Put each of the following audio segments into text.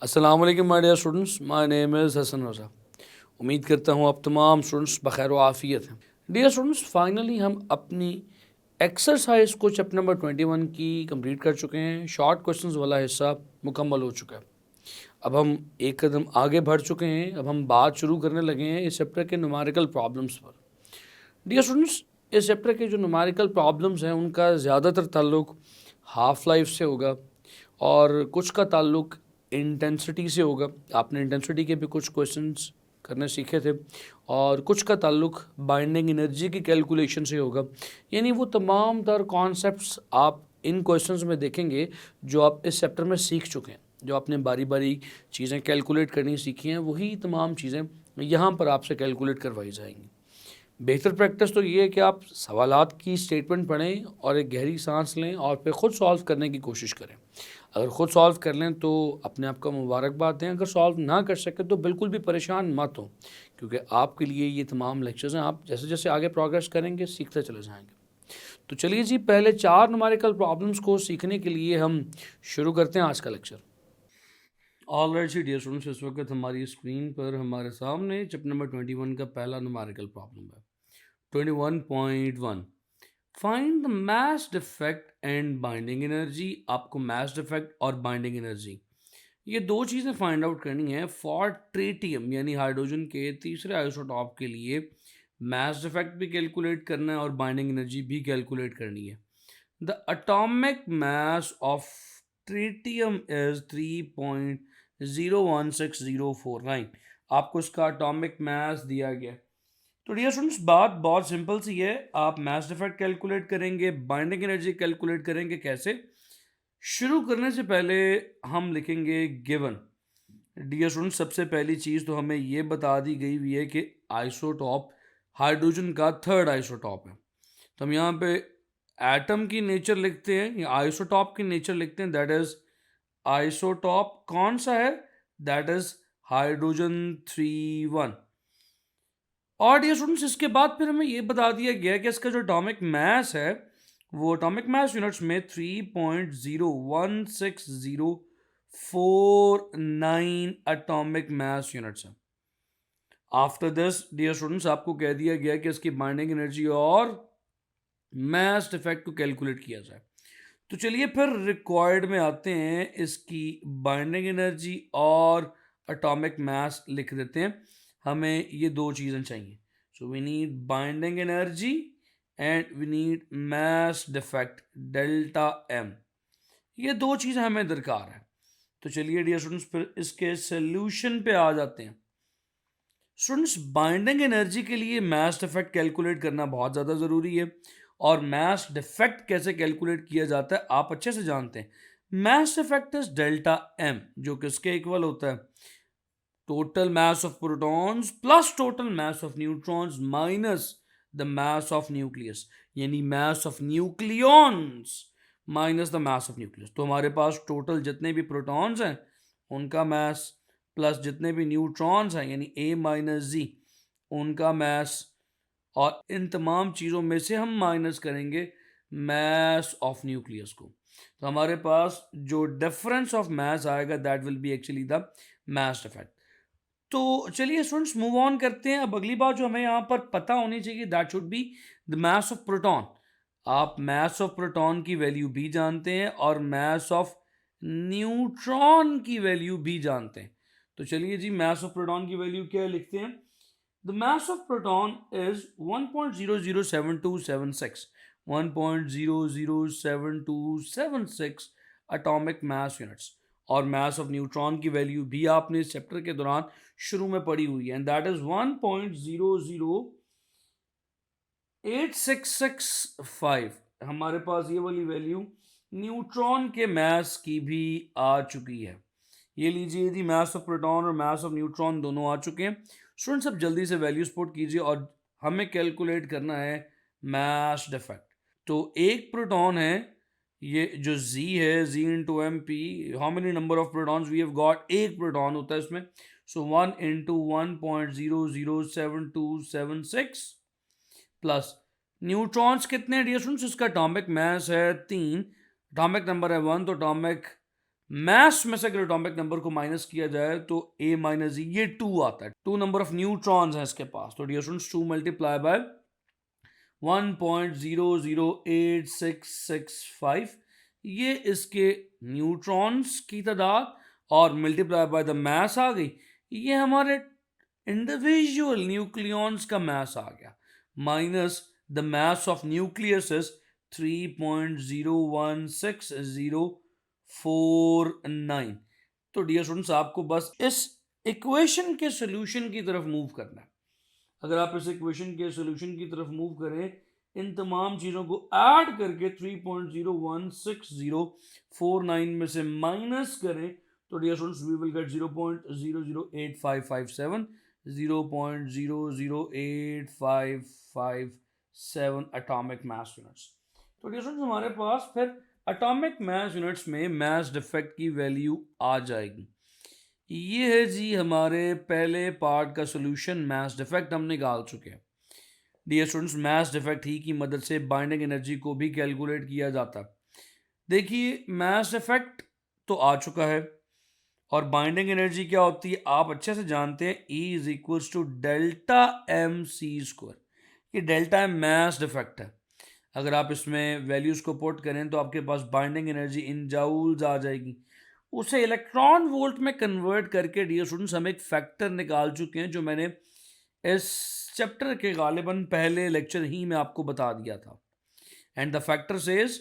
अस्सलाम वालेकुम my dear students, my name is Hasan Raza. उम्मीद करता हूँ आप तमाम स्टूडेंट्स बखैर व आफ़ियत हैं। डियर स्टूडेंट्स, फाइनली हम अपनी एक्सरसाइज को चैप्टर नंबर 21 की कंप्लीट कर चुके हैं। शॉर्ट क्वेश्चंस वाला हिस्सा मुकम्मल हो चुका है। अब हम एक कदम आगे बढ़ चुके हैं। अब हम बात शुरू करने लगे हैं इस चैप्टर के न्यूमेरिकल प्रॉब्लम्स पर। डियर स्टूडेंट्स, इस चैप्टर के जो न्यूमेरिकल प्रॉब्लम्स हैं उनका ज़्यादातर ताल्लुक हाफ लाइफ से होगा और कुछ का ताल्लुक इंटेंसिटी से होगा। आपने इंटेंसिटी के भी कुछ क्वेश्चंस करने सीखे थे और कुछ का ताल्लुक बाइंडिंग एनर्जी की कैलकुलेशन से होगा। यानी वो तमाम तर कॉन्सेप्ट्स आप इन क्वेश्चंस में देखेंगे जो आप इस चैप्टर में सीख चुके हैं। जो आपने बारी बारी चीज़ें कैलकुलेट करनी सीखी हैं वही तमाम चीज़ें यहाँ पर आपसे कैलकुलेट करवाई जाएंगी। बेहतर प्रैक्टिस तो ये है कि आप सवालात की स्टेटमेंट पढ़ें और एक गहरी सांस लें और फिर ख़ुद सॉल्व करने की कोशिश करें। अगर ख़ुद सॉल्व कर लें तो अपने आप को मुबारकबाद दें। अगर सॉल्व ना कर सकें तो बिल्कुल भी परेशान मत हो, क्योंकि आपके लिए ये तमाम लेक्चर्स हैं। आप जैसे जैसे आगे प्रोग्रेस करेंगे सीखते चले जाएंगे। तो चलिए जी, पहले 4 न्यूमेरिकल प्रॉब्लम्स को सीखने के लिए हम शुरू करते हैं आज का लेक्चर। ऑल राइट जी डियर स्टूडेंट्स, इस वक्त हमारी स्क्रीन पर हमारे सामने चैप्टर नंबर 21 का पहला न्यूमेरिकल प्रॉब्लम है। 21.1 find the mass defect and binding energy. आपको मास डिफेक्ट और बाइंडिंग एनर्जी ये दो चीज़ें फाइंड आउट करनी है फॉर ट्रिटियम यानी हाइड्रोजन के तीसरे आइसोटॉप के लिए। मास डिफेक्ट भी कैलकुलेट करना है और बाइंडिंग एनर्जी भी कैलकुलेट करनी है। The atomic mass of tritium is 3.016049। आपको इसका एटॉमिक मास दिया गया। तो डियर स्टूडेंट्स, बात बहुत सिंपल सी है। आप मास डिफेक्ट कैलकुलेट करेंगे, बाइंडिंग एनर्जी कैलकुलेट करेंगे। कैसे? शुरू करने से पहले हम लिखेंगे गिवन। डियर स्टूडेंट्स, सबसे पहली चीज़ तो हमें ये बता दी गई हुई है कि आइसोटॉप हाइड्रोजन का थर्ड आइसोटॉप है। तो हम यहाँ पे एटम की नेचर लिखते हैं या आइसोटॉप की नेचर लिखते हैं। दैट इज आइसोटॉप कौन सा है? That is hydrogen 3 1। और डियर स्टूडेंट्स, इसके बाद फिर हमें ये बता दिया गया कि इसका जो एटॉमिक मास है वो एटॉमिक मास यूनिट्स में 3.016049 एटॉमिक मास यूनिट्स है। आफ्टर दिस डियर स्टूडेंट्स, आपको कह दिया गया कि इसकी बाइंडिंग एनर्जी और मास डिफेक्ट को कैलकुलेट किया जाए। तो चलिए फिर रिक्वायर्ड में आते हैं। इसकी बाइंडिंग एनर्जी और एटॉमिक मास लिख देते हैं। हमें ये दो चीज़ें चाहिए। So we need binding energy and we need mass defect delta M. ये दो चीज़ें हमें दरकार है। तो चलिए डियर स्टूडेंट्स, फिर इसके सोल्यूशन पे आ जाते हैं। स्टूडेंट्स, बाइंडिंग एनर्जी के लिए मास डिफेक्ट कैलकुलेट करना बहुत ज़्यादा ज़रूरी है। और मास डिफेक्ट कैसे कैलकुलेट किया जाता है आप अच्छे से जानते हैं। Mass defect is delta M, जो किसके इक्वल होता है? Total mass of protons plus total mass of neutrons minus the mass of nucleus, यानी mass of nucleons minus the mass of nucleus. तो हमारे पास टोटल जितने भी प्रोटॉन्स हैं उनका मास प्लस जितने भी न्यूट्रॉन्स हैं यानी ए माइनस जी उनका मास, और इन तमाम चीज़ों में से हम माइनस करेंगे मास ऑफ न्यूक्लियस को। तो हमारे पास जो डिफरेंस ऑफ मास आएगा that will be actually the mass defect. तो चलिए स्टूडेंट्स, मूव ऑन करते हैं। अब अगली बात जो हमें यहाँ पर पता होनी चाहिए that should be the mass of proton. आप मास ऑफ प्रोटॉन की वैल्यू भी जानते हैं और मास ऑफ न्यूट्रॉन की वैल्यू भी जानते हैं। तो चलिए जी, मास ऑफ प्रोटॉन की वैल्यू क्या है लिखते हैं। The mass of proton is 1.007276, 1.007276 atomic mass units। और mass of neutron की वैल्यू भी आपने इस चैप्टर के दौरान शुरू में पढ़ी हुई है, एंड दैट इज 1.008665। हमारे पास ये वाली वैल्यू न्यूट्रॉन के मास की भी आ चुकी है। ये लीजिए यदि मास ऑफ प्रोटॉन और मास ऑफ न्यूट्रॉन दोनों आ चुके हैं। स्टूडेंट्स, अब जल्दी से वैल्यूज पुट कीजिए और हमें कैलकुलेट करना है मास डिफेक्ट। तो एक प्रोटॉन है, ये जो z है, z into M P, how many number of protons we have got, एक प्रोटॉन होता है इसमें। सो 1 इंटू 1.007276 प्लस न्यूट्रॉन्स कितने डियर स्टूडेंट्स? इसका एटॉमिक मास है 3, एटॉमिक नंबर है 1, तो एटॉमिक मास में से अगर एटॉमिक नंबर को माइनस किया जाए तो a माइनस ये 2 आता है, 2 नंबर ऑफ न्यूट्रॉन्स हैं इसके पास, तो डियर स्टूडेंट्स 2 मल्टीप्लाई बाय 1.008665 ये इसके न्यूट्रॉन्स की तादाद और मल्टीप्लाई बाय द मास आ गई, ये हमारे इंडिविजुअल न्यूक्लियॉन्स का मास आ गया, minus the mass of nucleus is 3.016049। तो डियर स्टूडेंट्स आपको बस इस इक्वेशन के सॉल्यूशन की तरफ मूव करना है। अगर आप इस इक्वेशन के सॉल्यूशन की तरफ मूव करें, इन तमाम चीज़ों को ऐड करके 3.016049 में से माइनस करें तो dear students we will get 0.008557, 0.008557 atomic mass units. तो डियर स्टूडेंट्स हमारे पास फिर एटॉमिक मास यूनिट्स में मास डिफेक्ट की वैल्यू आ जाएगी। ये है जी हमारे पहले पार्ट का सॉल्यूशन, मास डिफेक्ट हम निकाल चुके हैं। डियर स्टूडेंट्स मास डिफेक्ट ही की मदद से बाइंडिंग एनर्जी को भी कैलकुलेट किया जाता है। देखिए मास डिफेक्ट तो आ चुका है और बाइंडिंग एनर्जी क्या होती है आप अच्छे से जानते हैं, E is equals to delta M C square. ये डेल्टा एम मास डिफेक्ट है। अगर आप इसमें वैल्यूज को पुट करें तो आपके पास बाइंडिंग एनर्जी इन जाउल्स आ जाएगी, उसे इलेक्ट्रॉन वोल्ट में कन्वर्ट करके डियर स्टूडेंट्स हम एक फैक्टर निकाल चुके हैं जो मैंने इस चैप्टर के गालिबन पहले लेक्चर ही में आपको बता दिया था। And the factor says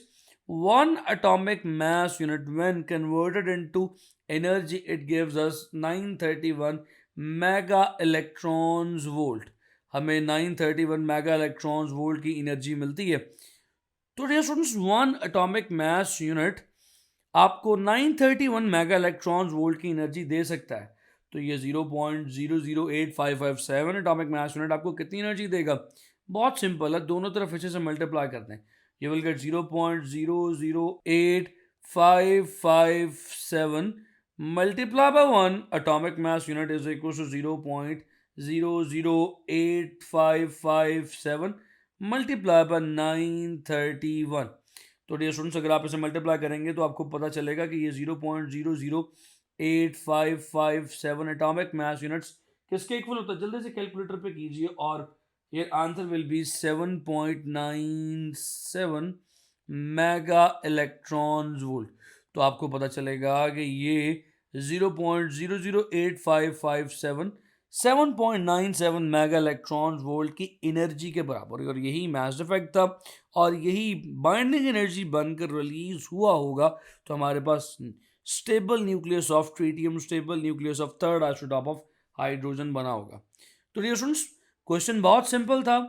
one atomic mass unit when converted into energy it gives us 931 mega electrons volt। हमें 931 मेगा इलेक्ट्रॉन्स वोल्ट की एनर्जी मिलती है। तो dear students one atomic mass unit आपको 931 मेगा इलेक्ट्रॉन्स वोल्ट की energy दे सकता है। तो ये 0.008557 एटॉमिक मास यूनिट आपको कितनी एनर्जी देगा? बहुत सिंपल है, दोनों तरफ इसे से मल्टीप्लाई करते हैं, you will get 0.008557 multiply by 1 atomic mass unit is equal to 0.008557 multiply by 931। तो डियर स्टूडेंट्स अगर आप इसे मल्टीप्लाई करेंगे तो आपको पता चलेगा कि ये 0.008557 एटॉमिक मास यूनिट्स किसके इक्वल होता है। जल्दी से कैलकुलेटर पे कीजिए और your answer will be 7.97 mega electrons volt. तो आपको पता चलेगा कि ये 0.008557 7.97 मेगा इलेक्ट्रॉन्स वोल्ट की एनर्जी के बराबर है और यही मास डिफेक्ट था और यही बाइंडिंग एनर्जी बनकर रिलीज हुआ होगा। तो हमारे पास stable nucleus of tritium, stable nucleus of third isotope of hydrogen बना होगा। तो डियर स्टूडेंट्स क्वेश्चन बहुत सिंपल था,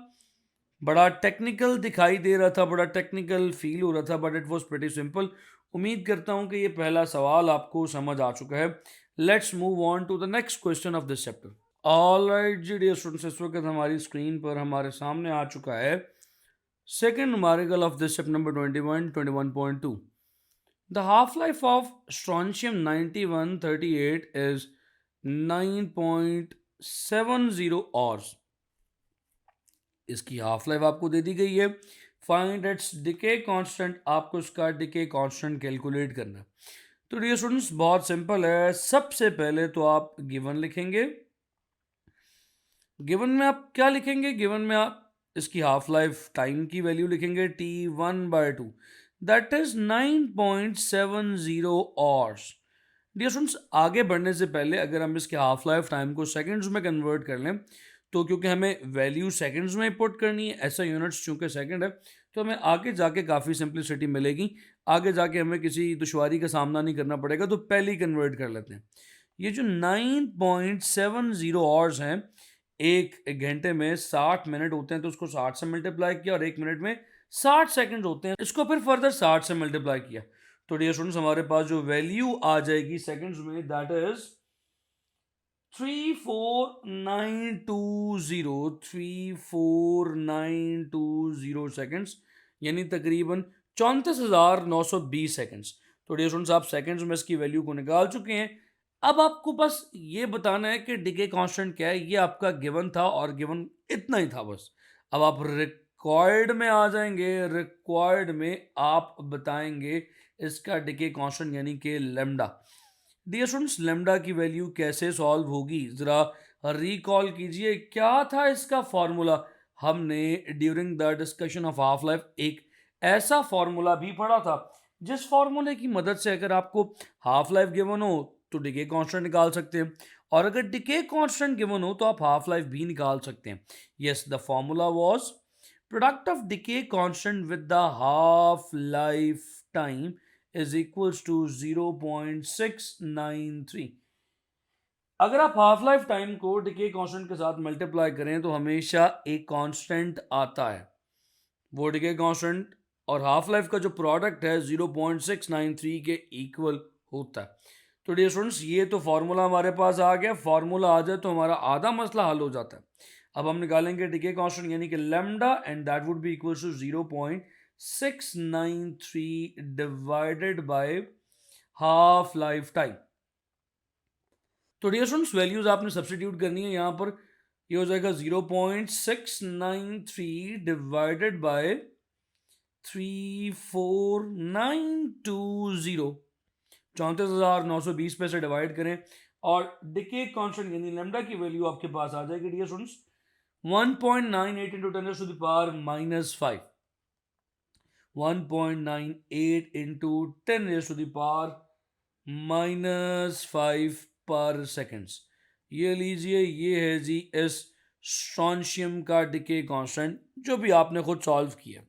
बड़ा टेक्निकल दिखाई दे रहा था, बड़ा टेक्निकल फील हो रहा था, but it was pretty simple. उम्मीद करता हूं कि ये पहला सवाल आपको समझ आ चुका है। Let's move on to the next question of this chapter. Alright जी डियर स्टूडेंट्स, इस वक्त हमारी स्क्रीन पर हमारे सामने आ चुका है second numerical of this chapter number 21.2। The half life of strontium 9138 is 9.70 hours। इसकी हाफ लाइफ आपको दे दी गई है। फाइंड इट्स डिके कांस्टेंट, आपको इसका डिके कांस्टेंट कैलकुलेट करना है। तो डियर स्टूडेंट्स बहुत सिंपल है, सबसे पहले तो आप गिवन लिखेंगे। गिवन में आप क्या लिखेंगे? गिवन में आप इसकी हाफ लाइफ टाइम की वैल्यू लिखेंगे T1/2, that is 9.70 hours। Dear students आगे बढ़ने से पहले अगर हम इसके हाफ लाइफ टाइम को सेकंड्स में कन्वर्ट कर लें तो क्योंकि हमें वैल्यू सेकंड्स में पुट करनी है, ऐसा यूनिट्स चूंकि सेकंड है तो हमें आगे जाके काफ़ी सिंपलिसिटी मिलेगी, आगे जाके हमें किसी दुश्वारी का सामना नहीं करना पड़ेगा। तो पहले ही कन्वर्ट कर लेते हैं। ये जो 9.70 आवर्स हैं, एक घंटे में 60 मिनट होते हैं तो उसको 60 से मल्टीप्लाई किया और एक मिनट में 60 सेकंड होते हैं, इसको फिर फर्दर 60 से मल्टीप्लाई किया। तो डियर स्टूडेंट्स हमारे पास जो वैल्यू आ जाएगी सेकंड्स में दैट इज 34920 सेकंड्स, यानी तकरीबन 34,920 सेकंड्स। तो डियर स्टूडेंट्स आप सेकंड्स में इसकी वैल्यू को निकाल चुके हैं। अब आपको बस ये बताना है कि डिके कांस्टेंट क्या है। ये आपका गिवन था और गिवन इतना ही था बस। अब आप रिक्वायर्ड में आ जाएंगे, रिक्वायर्ड में आप बताएंगे इसका डिके कांस्टेंट यानी कि लेमडा। डियर स्टूडेंट्स, लेमडा की वैल्यू कैसे सॉल्व होगी, ज़रा रिकॉल कीजिए क्या था इसका फॉर्मूला। हमने during the discussion of half life एक ऐसा फॉर्मूला भी पढ़ा था जिस फॉर्मूले की मदद से अगर आपको हाफ लाइफ गिवन हो तो डिके कांस्टेंट निकाल सकते हैं, और अगर डिके कांस्टेंट गिवन हो तो आप हाफ लाइफ भी निकाल सकते हैं। Yes, the formula was product of decay constant with the half life time is equals to 0.693। अगर आप हाफ लाइफ टाइम को डिके कांस्टेंट के साथ मल्टीप्लाई करें तो हमेशा एक कांस्टेंट आता है, वो डिके कांस्टेंट और हाफ लाइफ का जो प्रोडक्ट है 0.693 के इक्वल होता है। तो डियर स्टूडेंट्स, ये तो फॉर्मूला हमारे पास आ गया। फॉर्मूला आ जाए तो हमारा आधा मसला हल हो जाता है। अब हम निकालेंगे डिके कांस्टेंट यानी कि lambda, and that would be equal to 0.693 divided by half life time. तो डियर स्टूडेंट्स, वैल्यूज आपने सब्स्टिट्यूट करनी है यहाँ पर। ये हो जाएगा 0.693 डिवाइडेड बाय 34920, 34,920 पे से डिवाइड करें और डिके कांस्टेंट यानी लैम्डा की वैल्यू आपके पास आ जाएगी dear students 1.98 into 10 raised to the power -5, 1.98 into 10 raised to the power -5 पर सेकेंड्स। ये लीजिए, ये है जी इस स्ट्रॉन्शियम का डिके कांस्टेंट जो भी आपने खुद सॉल्व किया।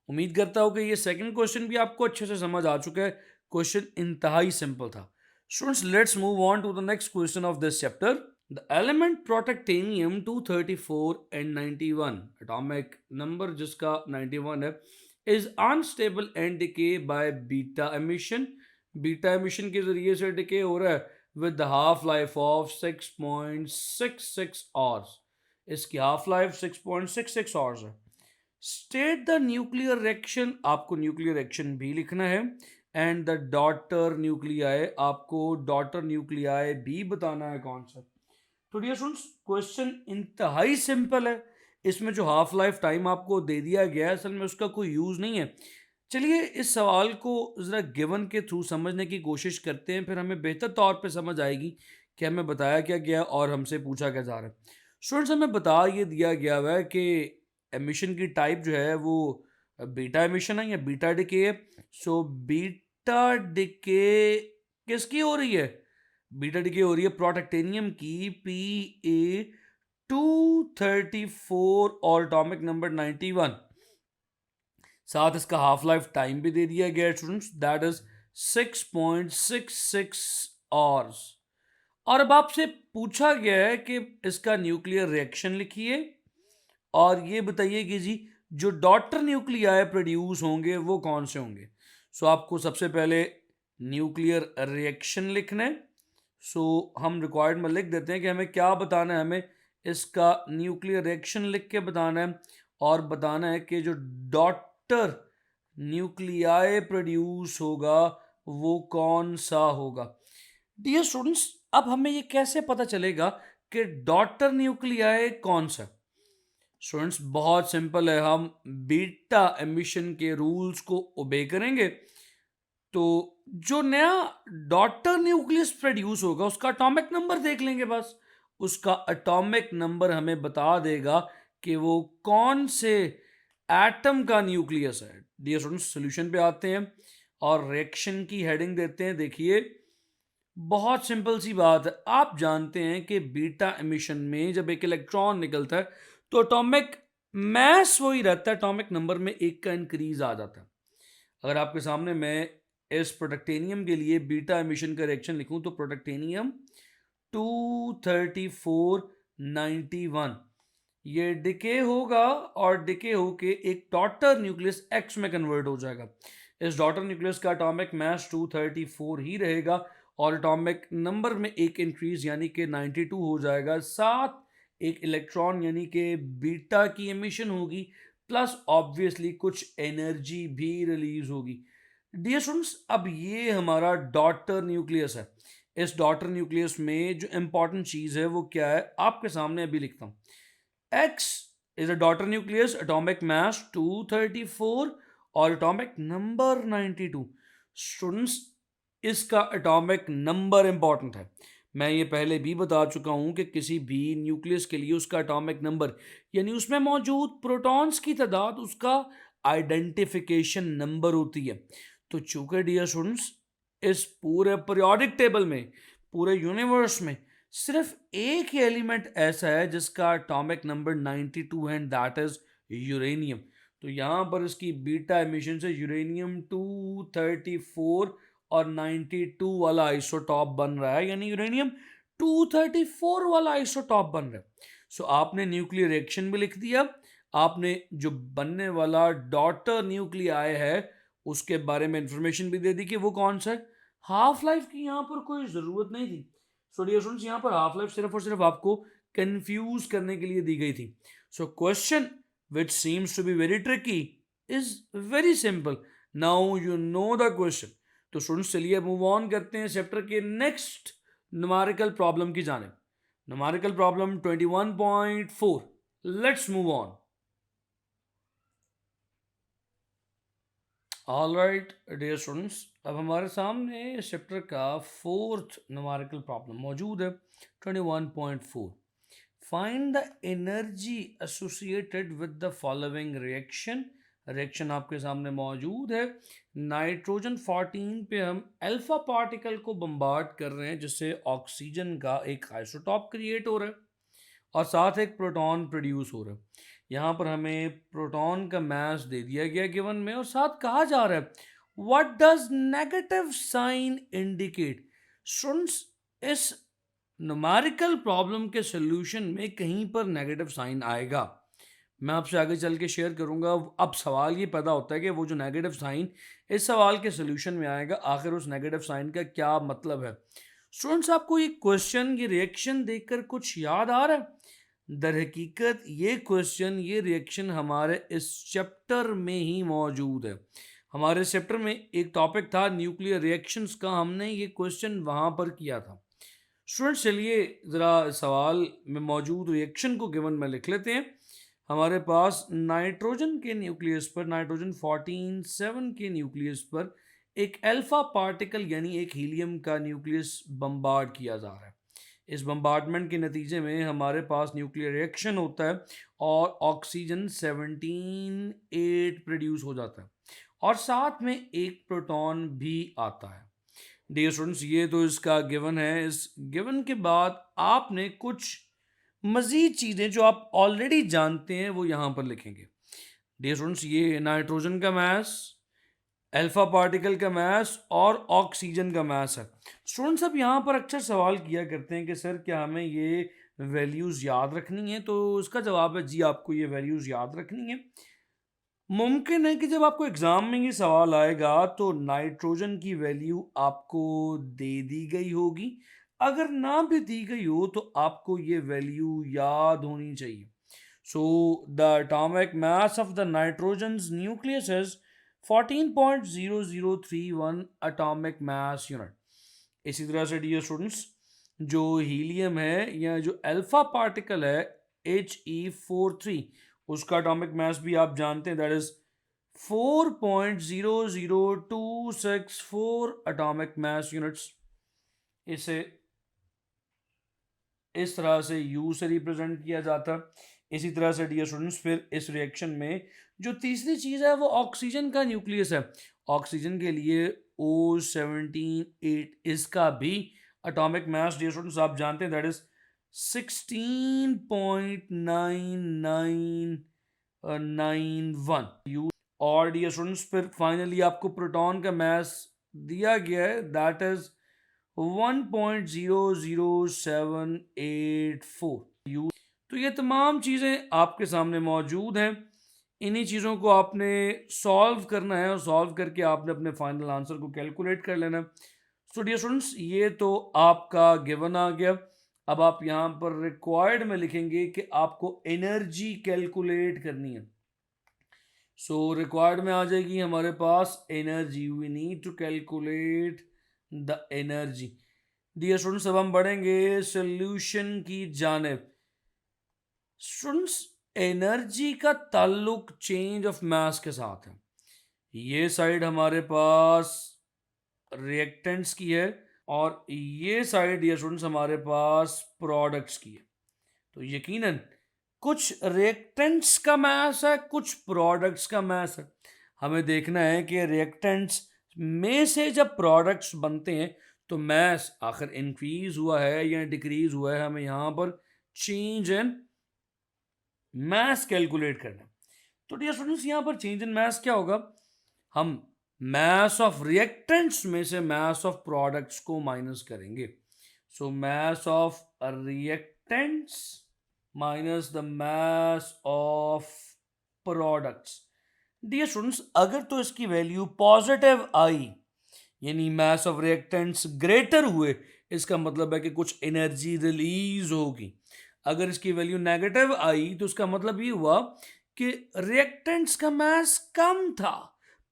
उम्मीद करता हूँ कि ये सेकंड क्वेश्चन भी आपको अच्छे से समझ आ चुका है। क्वेश्चन इंतहाई सिंपल था। Students, let's move on to the next question of this chapter. The element protactinium 234 and 91, atomic number जिसका 91 है, is unstable and decay by beta emission. Beta emission के जरिए से डिके हो रहा है with the half life of 6.66 hours. इसकी half life 6.66 hours है। स्टेट द न्यूक्लियर रिएक्शन, आपको न्यूक्लियर रिएक्शन भी लिखना है, एंड द डॉटर न्यूक्लियाई, आपको डॉटर न्यूक्लियाई भी बताना है कौन सा। तो डियर स्टूडेंट्स, क्वेश्चन इंतहाई सिंपल है। इसमें जो हाफ लाइफ टाइम आपको दे दिया गया है असल में उसका कोई यूज नहीं है। चलिए इस सवाल को जरा गिवन के थ्रू समझने की कोशिश करते हैं, फिर हमें बेहतर तौर पे समझ आएगी कि हमें बताया क्या गया और हमसे पूछा क्या जा रहा है। स्टूडेंट्स, हमें बता ये दिया गया हुआ है कि एमिशन की टाइप जो है वो बीटा एमिशन है या बीटा डिके है। सो बीटा डिके किसकी हो रही है? बीटा डिके हो रही है प्रोटेक्टेनियम की Pe234 और एटॉमिक नंबर 91। साथ इसका हाफ लाइफ टाइम भी दे दिया गया स्टूडेंट्स, दैट इज 6.66 आवर्स। और अब आपसे पूछा गया है कि इसका न्यूक्लियर रिएक्शन लिखिए और ये बताइए कि जी जो डॉटर न्यूक्लियाई प्रोड्यूस होंगे वो कौन से होंगे। सो आपको सबसे पहले न्यूक्लियर रिएक्शन लिखना है। सो हम रिक्वायर्ड में लिख देते हैं कि हमें क्या बताना है। हमें इसका न्यूक्लियर रिएक्शन लिख के बताना है और बताना है कि जो डॉटर न्यूक्लियाई प्रोड्यूस होगा वो कौन सा होगा। डियर स्टूडेंट्स, अब हमें ये कैसे पता चलेगा कि डॉटर न्यूक्लियाई कौन सा? स्टूडेंट्स, बहुत सिंपल है, हम बीटा एमिशन के रूल्स को ओबे करेंगे तो जो नया डॉटर न्यूक्लियस प्रोड्यूस होगा उसका एटॉमिक नंबर देख लेंगे। बस उसका एटॉमिक नंबर हमें बता देगा कि वो कौन से एटम का न्यूक्लियस है। डियर स्टूडेंट्स, सॉल्यूशन पे आते हैं और रिएक्शन की हेडिंग देते हैं। देखिए बहुत सिंपल सी बात है, आप जानते हैं कि बीटा एमिशन में जब एक इलेक्ट्रॉन निकलता है तो एटॉमिक मैस वही रहता है, एटॉमिक नंबर में एक का इंक्रीज आ जाता है। अगर आपके सामने मैं इस प्रोटेक्टेनियम के लिए बीटा एमिशन का रिएक्शन लिखूं तो प्रोटेक्टेनियम 23491 ये डिके होगा और डिके होके एक डॉटर न्यूक्लियस एक्स में कन्वर्ट हो जाएगा। इस डॉटर न्यूक्लियस का एटॉमिक मास 234 ही रहेगा और एटॉमिक नंबर में एक इंक्रीज यानी कि 92 हो जाएगा। साथ एक इलेक्ट्रॉन यानी कि बीटा की एमिशन होगी प्लस ऑब्वियसली कुछ एनर्जी भी रिलीज होगी। डियर स्टूडेंट्स, अब ये हमारा डॉटर न्यूक्लियस है। इस डॉटर न्यूक्लियस में जो इंपॉर्टेंट चीज है वो क्या है आपके सामने अभी लिखता हूं। X is a daughter nucleus, atomic mass 234 और atomic number 92। स्टूडेंट्स, इसका एटॉमिक नंबर इंपॉर्टेंट है। मैं ये पहले भी बता चुका हूं कि किसी भी न्यूक्लियस के लिए उसका एटॉमिक नंबर यानी उसमें मौजूद प्रोटॉन्स की तादाद उसका आइडेंटिफिकेशन नंबर होती है। तो चूंकि डियर स्टूडेंट्स इस पूरे पीरियोडिक टेबल में, पूरे यूनिवर्स में सिर्फ एक ही एलिमेंट ऐसा है जिसका एटॉमिक नंबर 92 है, एंड दैट इज यूरेनियम। तो यहाँ पर इसकी बीटा एमिशन से यूरेनियम 234 और 92 वाला आइसोटॉप बन रहा है, यानी यूरेनियम 234 वाला आइसोटॉप बन रहा है। सो आपने न्यूक्लियर रिएक्शन भी लिख दिया, आपने जो बनने वाला डॉटर न्यूक्लियाई है उसके बारे में इंफॉर्मेशन भी दे दी कि वो कौन सा है। हाफ लाइफ की यहाँ पर कोई ज़रूरत नहीं थी। सो डियर स्टूडेंट्स, यहाँ पर हाफ लाइफ सिर्फ और सिर्फ आपको कंफ्यूज करने के लिए दी गई थी। So question which seems to be very tricky is very simple. Now you know the question. तो स्टूडेंट्स चलिए मूव ऑन करते हैं चैप्टर के नेक्स्ट न्यूमेरिकल प्रॉब्लम की जानिब। Numerical problem 21.4। Let's move on. All right dear students, अब हमारे सामने इस चैप्टर का फोर्थ न्यूमेरिकल प्रॉब्लम मौजूद है 21.4। Find the energy associated with the following reaction. Reaction आपके सामने मौजूद है। नाइट्रोजन 14 पे हम अल्फा पार्टिकल को बम्बार्ड कर रहे हैं जिससे ऑक्सीजन का एक आइसोटॉप क्रिएट हो रहा है और साथ एक प्रोटॉन प्रोड्यूस हो रहा है। यहाँ पर हमें प्रोटॉन का मास दे दिया गया गिवन में, और साथ कहा जा रहा है what does negative sign indicate. Students, इस न्यूमेरिकल प्रॉब्लम के सॉल्यूशन में कहीं पर नेगेटिव साइन आएगा, मैं आपसे आगे चल के शेयर करूंगा। अब सवाल ये पैदा होता है कि वो जो नेगेटिव साइन इस सवाल के सॉल्यूशन में आएगा, आखिर उस नेगेटिव साइन का क्या मतलब है। स्टूडेंट्स, आपको ये क्वेश्चन, ये रिएक्शन देखकर कुछ याद आ रहा है? दर हकीकत ये क्वेश्चन, ये रिएक्शन हमारे इस चैप्टर में ही मौजूद है। हमारे चैप्टर में एक टॉपिक था न्यूक्लियर रिएक्शंस का, हमने ये क्वेश्चन वहाँ पर किया था। स्टूडेंट्स चलिए ज़रा सवाल में मौजूद रिएक्शन को गिवन में लिख लेते हैं। हमारे पास नाइट्रोजन के न्यूक्लियस पर, नाइट्रोजन 14 7 के न्यूक्लियस पर एक अल्फा पार्टिकल यानी एक हीलियम का न्यूक्लियस बम्बार्ड किया जा रहा है। इस बम्बार्डमेंट के नतीजे में हमारे पास न्यूक्लियर रिएक्शन होता है और ऑक्सीजन 17 8 प्रोड्यूस हो जाता है और साथ में एक प्रोटॉन भी आता है। डियर स्टूडेंट्स, ये तो इसका गिवन है। इस गिवन के बाद आपने कुछ मज़ीद चीज़ें जो आप ऑलरेडी जानते हैं वो यहाँ पर लिखेंगे। डियर स्टूडेंट्स, ये नाइट्रोजन का मास, अल्फा पार्टिकल का मास और ऑक्सीजन का मास है। स्टूडेंट्स, अब यहाँ पर अक्सर सवाल किया करते हैं कि सर क्या हमें ये वैल्यूज़ याद रखनी है? तो इसका जवाब है जी, आपको ये वैल्यूज़ याद रखनी है। मुमकिन है कि जब आपको एग्जाम में ये सवाल आएगा तो नाइट्रोजन की वैल्यू आपको दे दी गई होगी, अगर ना भी दी गई हो तो आपको ये वैल्यू याद होनी चाहिए। So the atomic mass of the nitrogen nucleus is 14.0031 atomic mass unit. इसी तरह से डियर स्टूडेंट्स, जो हीलियम है या जो अल्फा पार्टिकल है He43, उसका एटॉमिक मास भी आप जानते हैं, that is 4.00264 atomic mass units. इसे इस तरह से U से रिप्रेजेंट किया जाता है। इसी तरह से डियर स्टूडेंट्स, फिर इस रिएक्शन में जो तीसरी चीज़ है वो ऑक्सीजन का न्यूक्लियस है। ऑक्सीजन के लिए O17 8, इसका भी एटॉमिक मास डियर स्टूडेंट्स आप जानते हैं, दैट इज 16.9991। और डियर स्टूडेंट्स, फिर फाइनली आपको प्रोटॉन का मास दिया गया है, दैट इज 1.00784। तो ये तमाम चीज़ें आपके सामने मौजूद हैं। इन्हीं चीज़ों को आपने सॉल्व करना है और सॉल्व करके आपने अपने फाइनल आंसर को कैलकुलेट कर लेना है। सो डियर स्टूडेंट्स, ये तो आपका गिवन आ गया। अब आप यहाँ पर रिक्वायर्ड में लिखेंगे कि आपको एनर्जी कैलकुलेट करनी है। सो रिक्वायर्ड में आ जाएगी हमारे पास energy, we need to calculate the energy. Dear students, अब हम बढ़ेंगे सॉल्यूशन की जानिब। स्टूडेंट्स, एनर्जी का ताल्लुक चेंज ऑफ मास के साथ है। ये साइड हमारे पास रिएक्टेंट्स की है और ये साइड डियर स्टूडेंट्स हमारे पास प्रोडक्ट्स की है। तो यकीनन कुछ रिएक्टेंट्स का मास है, कुछ प्रोडक्ट्स का मास है। हमें देखना है कि रिएक्टेंट्स में से जब प्रोडक्ट्स बनते हैं तो मास आखिर इंक्रीज हुआ है या डिक्रीज हुआ है, हमें यहाँ पर चेंज इन मास कैलकुलेट करना है। तो डियर स्टूडेंट्स यहाँ पर चेंज इन मास क्या होगा, हम मास ऑफ रिएक्टेंट्स में से मास ऑफ प्रोडक्ट्स को माइनस करेंगे। So mass of reactants minus the mass of products. Dear students अगर तो इसकी वैल्यू पॉजिटिव आई यानी मास ऑफ रिएक्टेंट्स ग्रेटर हुए, इसका मतलब है कि कुछ एनर्जी रिलीज होगी। अगर इसकी वैल्यू नेगेटिव आई तो उसका मतलब ये हुआ कि रिएक्टेंट्स का मास कम था,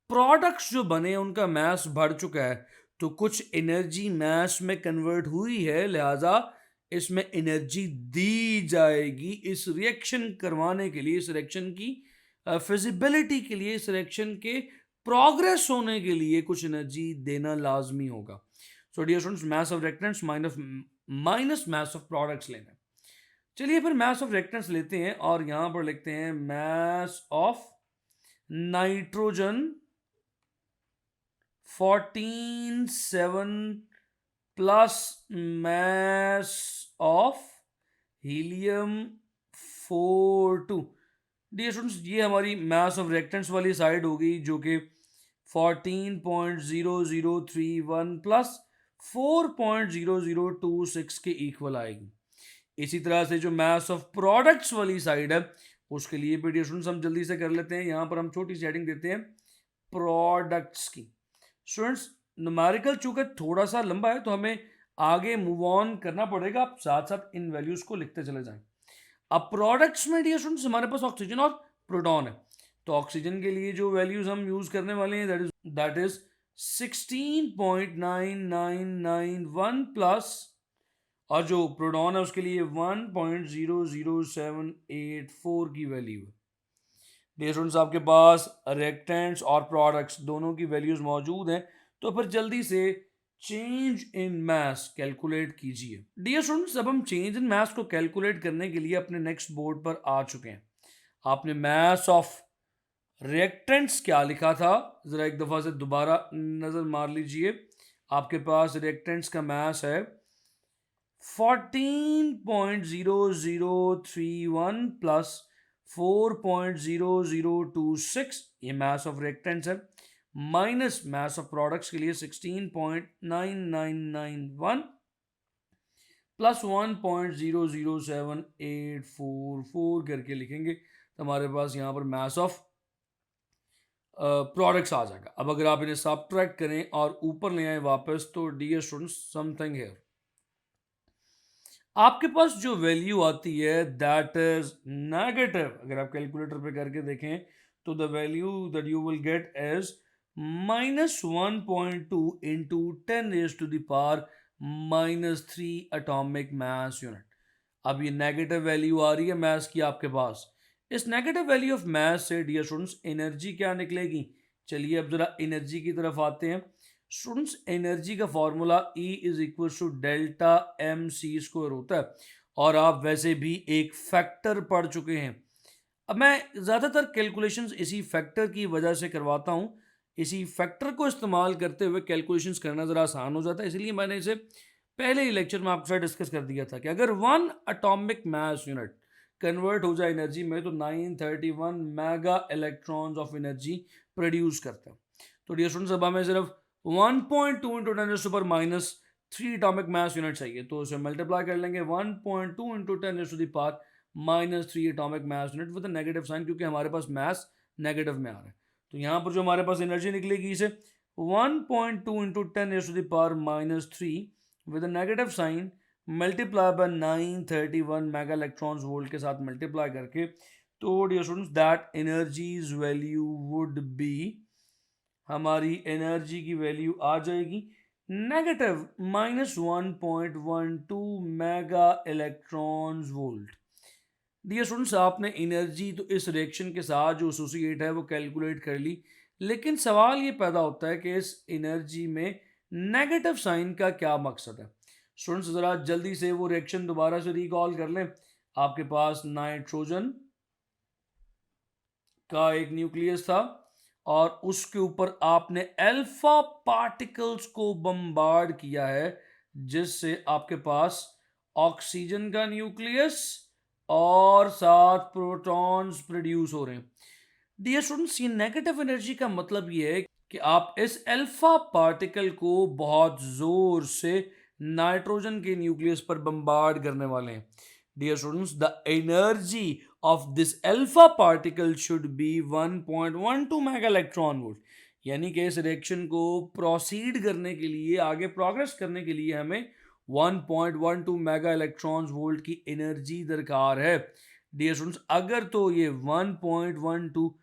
प्रोडक्ट्स जो बने उनका मास बढ़ चुका है, तो कुछ एनर्जी मास में कन्वर्ट हुई है, लिहाजा इसमें एनर्जी दी जाएगी इस रिएक्शन करवाने के लिए, इस रिएक्शन की फिजिबिलिटी के लिए, इस रिएक्शन के प्रोग्रेस होने के लिए कुछ एनर्जी देना लाजमी होगा। So dear students mass of reactants minus mass of products लेना है। चलिए फिर मास ऑफ रिएक्टेंट्स लेते हैं और यहां पर लिखते हैं mass of nitrogen 14.7 plus mass of helium 4.2। Dear students ये हमारी मास ऑफ रिएक्टेंट्स वाली साइड होगी जो कि 14.0031 प्लस 4.0026 के इक्वल आएगी। इसी तरह से जो मास ऑफ प्रोडक्ट्स वाली साइड है उसके लिए भी डियर स्टूडेंट्स हम जल्दी से कर लेते हैं। यहां पर हम छोटी सी हेडिंग देते हैं प्रोडक्ट्स की। स्टूडेंट्स न्यूमेरिकल चूंकि थोड़ा सा लंबा है तो हमें आगे मूव ऑन करना पड़ेगा, आप साथ साथ इन वैल्यूज को लिखते चले जाएं। अब प्रोडक्ट्स में डियर स्टूडेंट्स हमारे पास ऑक्सीजन और प्रोटॉन है, तो ऑक्सीजन के लिए जो वैल्यूज हम यूज करने वाले हैं दैट इज 16.9991 प्लस, और जो प्रोटॉन है उसके लिए 1.00784 की वैल्यू है। डियर स्टूडेंट्स आपके पास रिएक्टेंट्स और प्रोडक्ट्स दोनों की वैल्यूज मौजूद हैं, तो फिर जल्दी से चेंज इन मास कैलकुलेट कीजिए। डियर स्टूडेंट्स अब हम चेंज इन मास को कैलकुलेट करने के लिए अपने नेक्स्ट बोर्ड पर आ चुके हैं। आपने मास ऑफ रिएक्टेंट्स क्या लिखा था जरा एक दफा से दोबारा नजर मार लीजिए। आपके पास रिएक्टेंट्स का मास है 14.0031 प्लस 4.0026, ये मास ऑफ रिएक्टेंट्स है, माइनस मास ऑफ प्रोडक्ट्स के लिए 16.9991 प्लस 1.007844 करके लिखेंगे तो हमारे पास यहाँ पर मास ऑफ प्रोडक्ट्स आ जाएगा। अब अगर आप इन्हें सब्ट्रैक्ट करें और ऊपर ले आए वापस तो डियर स्टूडेंट्स समथिंग हियर, आपके पास जो वैल्यू आती है दैट इज नेगेटिव। अगर आप कैलकुलेटर पे करके देखें तो the value that you will get is -1.2 into 10⁻³ -3 atomic mass unit. अब ये नेगेटिव वैल्यू आ रही है मास की आपके पास। इस नेगेटिव वैल्यू ऑफ मास से डियर स्टूडेंट्स एनर्जी क्या निकलेगी, चलिए अब जरा एनर्जी की तरफ आते हैं। स्टूडेंट्स एनर्जी का formula E is equal to delta mc² होता है और आप वैसे भी एक फैक्टर पढ़ चुके हैं। अब मैं ज़्यादातर कैलकुलेशंस इसी फैक्टर की वजह से करवाता हूँ, इसी फैक्टर को इस्तेमाल करते हुए कैलकुलेशंस करना ज़रा आसान हो जाता है, इसलिए मैंने इसे पहले ही लेक्चर में आपके साथ डिस्कस कर दिया था कि अगर 1 एटॉमिक मास यूनिट कन्वर्ट हो जाए एनर्जी में तो 931 mega electrons of energy produce करता है। तो डियर स्टूडेंट्स अब हमें सिर्फ 1.2 इंटू 10⁻³ एटॉमिक मास यूनिट चाहिए, तो उसे मल्टीप्लाई कर लेंगे 1.2 into 10⁻³ atomic mass unit with negative sign, क्योंकि हमारे पास मास नेगेटिव में आ रहा है। तो यहाँ पर जो हमारे पास एनर्जी निकलेगी इसे 1.2 into 10⁻³ with negative sign multiply by 931 mega electrons volt के साथ मल्टीप्लाई करके, तो dear students that energy's value would be, हमारी एनर्जी की वैल्यू आ जाएगी negative -1.12 mega electrons volt. Dear students आपने एनर्जी तो इस रिएक्शन के साथ जो एसोसिएट है वो कैलकुलेट कर ली, लेकिन सवाल ये पैदा होता है कि इस एनर्जी में नेगेटिव साइन का क्या मकसद है? स्टूडेंट्स जरा जल्दी से वो रिएक्शन दोबारा से रिकॉल कर लें। आपके पास नाइट्रोजन का एक न्यूक्लियस था और उसके ऊपर आपने अल्फा पार्टिकल्स को बम्बार्ड किया है, जिससे आपके पास ऑक्सीजन का न्यूक्लियस और साथ प्रोटॉन्स प्रोड्यूस हो रहे हैं। डियर स्टूडेंट्स, ये नेगेटिव एनर्जी का मतलब ये है कि आप इस अल्फा पार्टिकल को बहुत जोर से नाइट्रोजन के न्यूक्लियस पर बम्बार्ड करने वाले हैं। Dear students, the energy of this alpha particle should be 1.12 mega electron volt. यानी कि इस रिएक्शन को प्रोसीड करने के लिए, आगे प्रोग्रेस करने के लिए हमें 1.12 मेगा इलेक्ट्रॉन वोल्ट की एनर्जी दरकार है। डियर स्टूडेंट्स, अगर तो ये 1.12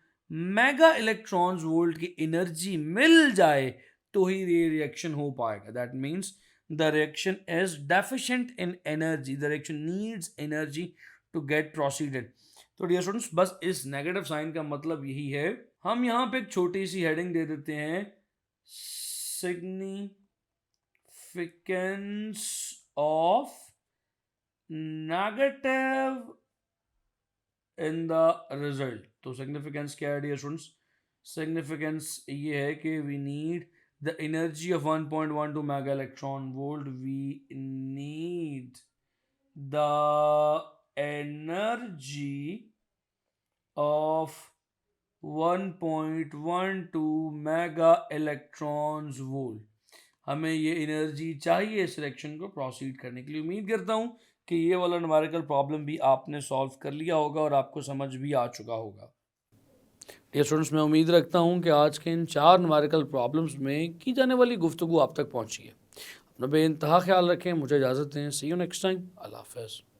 मेगा इलेक्ट्रॉन वोल्ट की एनर्जी मिल जाए तो ही ये रिएक्शन हो पाएगा। That means the reaction is deficient in energy, the reaction needs energy to get proceeded. तो डियर स्टूडेंट्स, बस इस नेगेटिव साइन का मतलब यही है। हम यहां पे एक छोटी सी हेडिंग दे देते हैं, significance of negative in the result. तो सिग्निफिकेंस क्या है डियर स्टूडेंट्स? सिग्निफिकेंस ये है कि we need the energy of 1.12 mega electron volt, we need the energy of 1.12 mega electrons volt. हमें ये एनर्जी चाहिए इस रिएक्शन को प्रोसीड करने के लिए। उम्मीद करता हूं कि ये वाला न्यूमेरिकल प्रॉब्लम भी आपने सॉल्व कर लिया होगा और आपको समझ भी आ चुका होगा। डियर स्टूडेंट्स, मैं उम्मीद रखता हूं कि आज के इन 4 न्यूमेरिकल प्रॉब्लम्स में की जाने वाली गुफ्तगू आप तक पहुंची है। अपना बेइंतहा ख्याल रखें, मुझे इजाज़त दें। सी यू नेक्स्ट टाइम। अल्लाह हाफ़िज़।